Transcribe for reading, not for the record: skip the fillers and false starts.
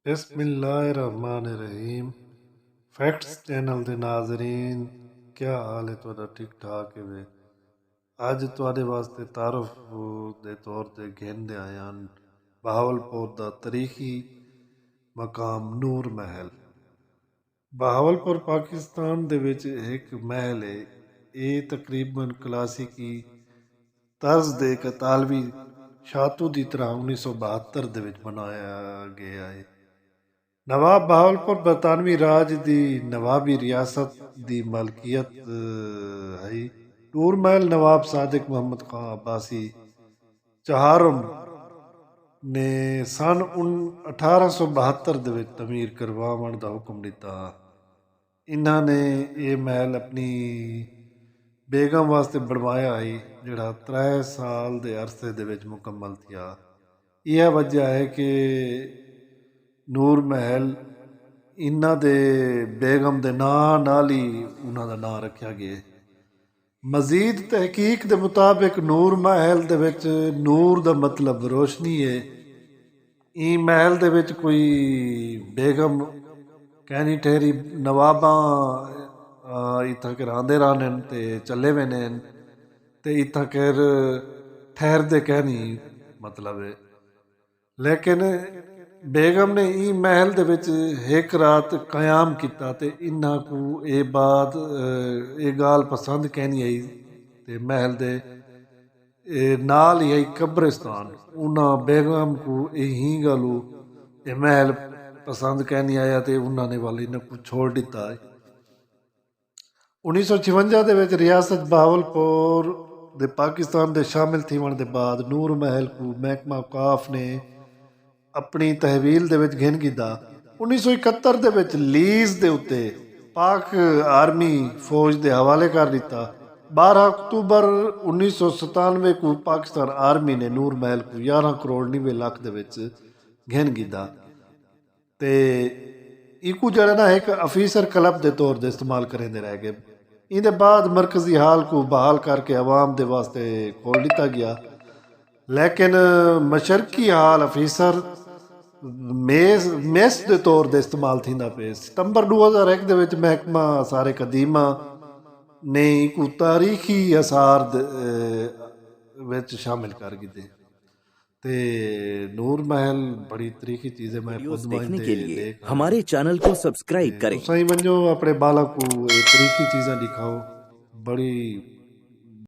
बिस्मिल्लाहिर्रहमानिर्रहीम। Facts channel के नाजरीन, क्या हाल है तुहाडा? ठीक ठाक है वे? अज तुहाडे वास्ते तारुफ दे तौर ते घेंदे आए हैं बहावलपुर दा तारीखी मकाम नूर महल। बहावलपुर पाकिस्तान दे विच एक महल है। ये तकरीबन क्लासिकी तर्ज दे एक इतालवी शातू की तरह 1972 दे विच बनाया गया है। नवाब बहावलपुर बरतानवी राज दी नवाबी रियासत दी मलकियत है। टूर महल नवाब सादिक मोहम्मद खां अब्बासी चहारम ने सन 1872 दे विच तमीर करवावन दा हुक्म दिता। इन्हां ने ये महल अपनी बेगम वास्ते बनवाया है, जिहड़ा 3 साल दे अरसे दे विच मुकम्मल थिया। यह वजह है कि नूर महल इन्हां दे बेगम दे नां नाल ही उन्हां दा नां रखिया गया। मजीद तहकीक दे मुताबिक नूर महल दे विच नूर दा मतलब रोशनी है। ई महल दे विच कोई बेगम कहनी ठहरी नवाबां इत्थां के आंदे रहने ते चले वेने ते इत्थां केर ठहरदे कहनी मतलब है। लेकिन बेगम ने ई महल दे विच एक रात कयाम किया ते इन्हां को ये बात ये गाल पसंद कहनी आई ते महल दे नाल ही आई कब्रिस्तान। उन्हां बेगम को यही गलू ये महल पसंद कहनी आया ते उन्होंने वाली ने को छोड़ दिता है। 1956 दे विच रियासत बहावलपुर दे पाकिस्तान दे शामिल थीवन दे बाद नूर महल को महकमा औकाफ ने अपनी तहवील दे विच घिन कीता। 1971 दे विच लीज दे उत्ते पाक आर्मी फौज दे हवाले कर दिता। 12 अक्तूबर 1997 को पाकिस्तान आर्मी ने नूर महल को 11 करोड़ 90 लाख दे विच घिन कीता ते इकू जड़ा ना एक अफीसर क्लब के तौर पर इस्तेमाल करेंदे रह गए। इहदे बाद मरकजी हाल को बहाल करके अवाम दे वास्ते खोल दिता गया। लेकिन मशरकी हाल अफीसर मेस के तौर पर इस्तेमाल थींदा पे। सितंबर 2001 दे विच महकमा आसारे कदीमा ने एक तारीखी आसार विच शामिल कर दिते ते नूर महल बड़ी तरीखी चीज़ है। मैं खुद देखने के लिए देख आया हमारे चैनल को सब्सक्राइब करें। तुसां ही वञो अपने बाला को तरीखी चीज़ां दिखाओ। बड़ी